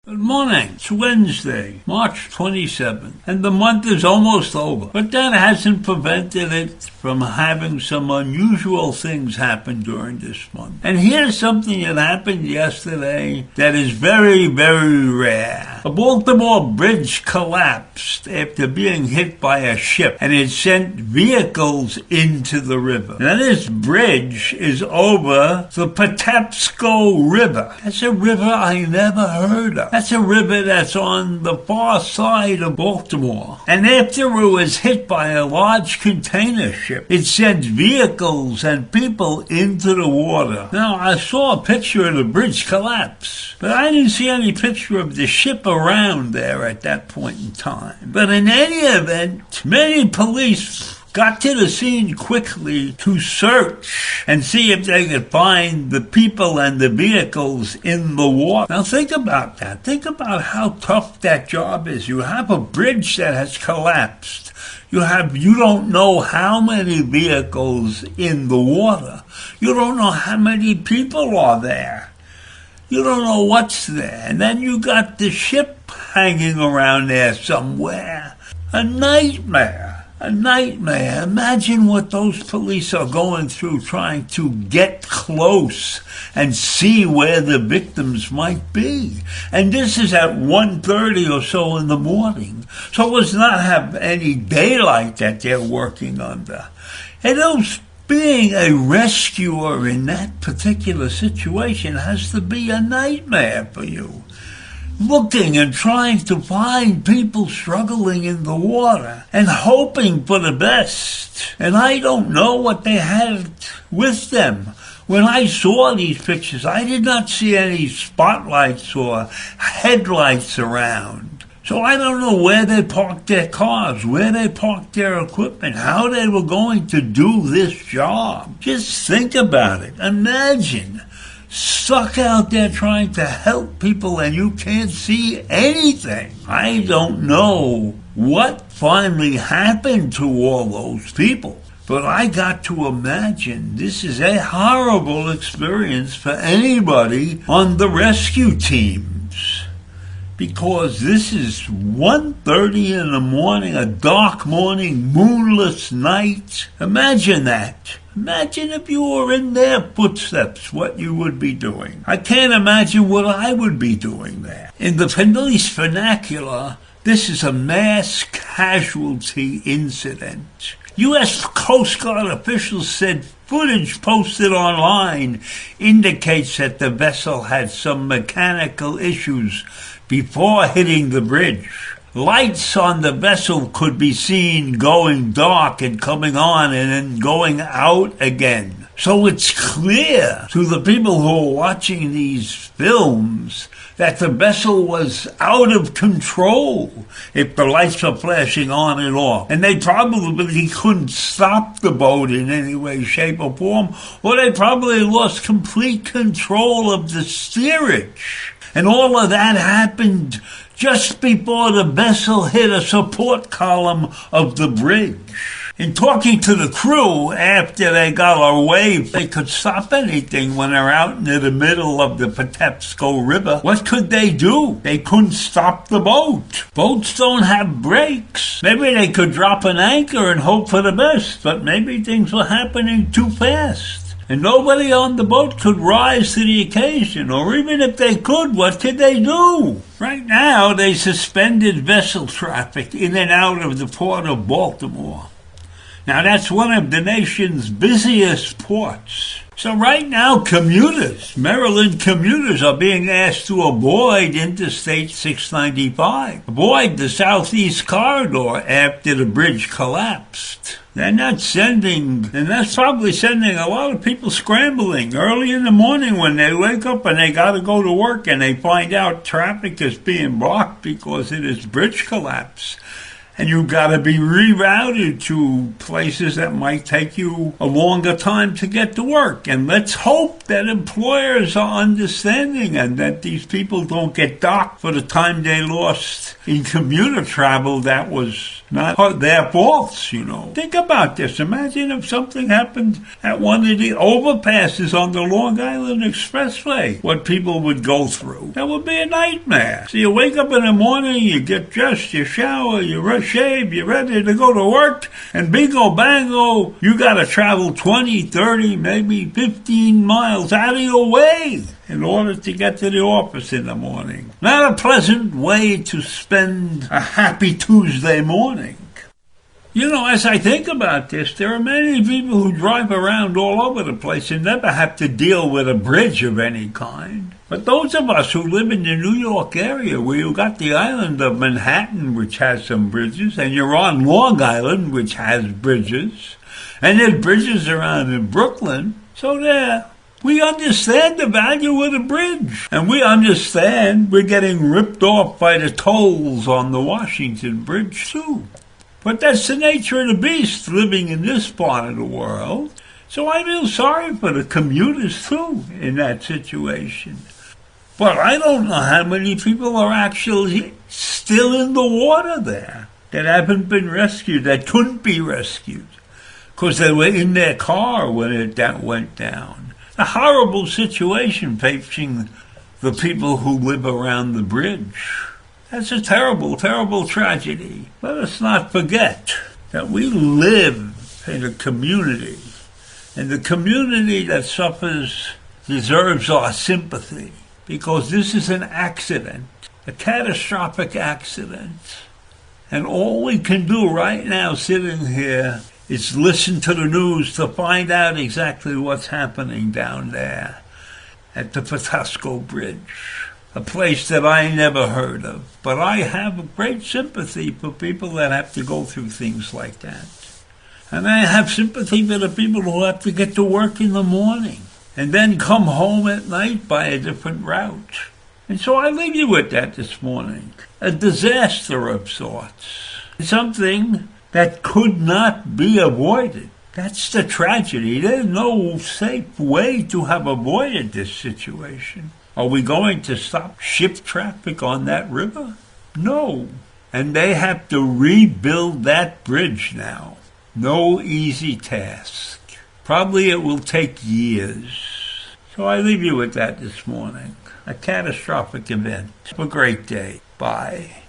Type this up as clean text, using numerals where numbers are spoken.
Good morning. It's Wednesday, March 27th, and the month is almost over. But that hasn't prevented it from having some unusual things happen during this month. And here's something that happened yesterday that is very, very rare. A Baltimore bridge collapsed after being hit by a ship, and it sent vehicles into the river. Now, this bridge is over the Patopsco River. That's a river I never heard of. That's a river that's on the far side of Baltimore. And after it was hit by a large container ship, it sent vehicles and people into the water. Now, I saw a picture of the bridge collapse, but I didn't see any picture of the ship around there at that point in time. But in any event, many police got to the scene quickly to search and see if they could find the people and the vehicles in the water. Now think about that. Think about how tough that job is. You have a bridge that has collapsed. You don't know how many vehicles in the water. You don't know how many people are there. You don't know what's there. And then you got the ship hanging around there somewhere. A nightmare. A nightmare. Imagine what those police are going through trying to get close and see where the victims might be. And this is at 1:30 or so in the morning. So it does not have any daylight that they're working under. And being a rescuer in that particular situation has to be a nightmare for you. Looking and trying to find people struggling in the water and hoping for the best. And I don't know what they had with them. When I saw these pictures, I did not see any spotlights or headlights around. So I don't know where they parked their cars, where they parked their equipment, how they were going to do this job. Just think about it. Imagine stuck out there trying to help people and you can't see anything. I don't know what finally happened to all those people, but I got to imagine this is a horrible experience for anybody on the rescue teams, because this is 1:30 in the morning, a dark morning, moonless night. Imagine that. Imagine if you were in their footsteps, what you would be doing. I can't imagine what I would be doing there. In the police vernacular, this is a mass casualty incident. U.S. Coast Guard officials said footage posted online indicates that the vessel had some mechanical issues before hitting the bridge. Lights on the vessel could be seen going dark and coming on and then going out again. So it's clear to the people who are watching these films that the vessel was out of control if the lights are flashing on and off. And they probably couldn't stop the boat in any way, shape, or form, or they probably lost complete control of the steerage. And all of that happened just before the vessel hit a support column of the bridge. In talking to the crew after they got away, they could stop anything when they're out into the middle of the Patopsco River. What could they do? They couldn't stop the boat. Boats don't have brakes. Maybe they could drop an anchor and hope for the best, but maybe things were happening too fast. And nobody on the boat could rise to the occasion, or even if they could, what could they do? Right now, they suspended vessel traffic in and out of the port of Baltimore. Now, that's one of the nation's busiest ports. So right now, Maryland commuters are being asked to avoid Interstate 695, avoid the Southeast Corridor after the bridge collapsed. They're not sending, and that's probably sending a lot of people scrambling early in the morning when they wake up and they got to go to work and they find out traffic is being blocked because of this bridge collapse. And you've got to be rerouted to places that might take you a longer time to get to work. And let's hope that employers are understanding and that these people don't get docked for the time they lost in commuter travel that was not their faults, Think about this. Imagine if something happened at one of the overpasses on the Long Island Expressway, what people would go through. That would be a nightmare. So you wake up in the morning, you get dressed, you shower, you shave, you're ready to go to work, and bingo bango, you got to travel 20, 30, maybe 15 miles out of your way in order to get to the office in the morning. Not a pleasant way to spend a happy Tuesday morning. As I think about this, there are many people who drive around all over the place and never have to deal with a bridge of any kind. But those of us who live in the New York area, where you've got the island of Manhattan, which has some bridges, and you're on Long Island, which has bridges, and there's bridges around in Brooklyn, so there. We understand the value of the bridge. And we understand we're getting ripped off by the tolls on the Washington Bridge, too. But that's the nature of the beast living in this part of the world. So I feel sorry for the commuters, too, in that situation. But I don't know how many people are actually still in the water there that haven't been rescued, that couldn't be rescued, because they were in their car when it went down. A horrible situation facing the people who live around the bridge. That's a terrible, terrible tragedy. Let us not forget that we live in a community, and the community that suffers deserves our sympathy, because this is an accident, a catastrophic accident. And all we can do right now sitting here is listen to the news to find out exactly what's happening down there at the Patopsco Bridge, a place that I never heard of. But I have great sympathy for people that have to go through things like that. And I have sympathy for the people who have to get to work in the morning and then come home at night by a different route. And so I leave you with that this morning. A disaster of sorts. Something that could not be avoided. That's the tragedy. There's no safe way to have avoided this situation. Are we going to stop ship traffic on that river? No. And they have to rebuild that bridge now. No easy task. Probably it will take years. So I leave you with that this morning. A catastrophic event. Have a great day. Bye.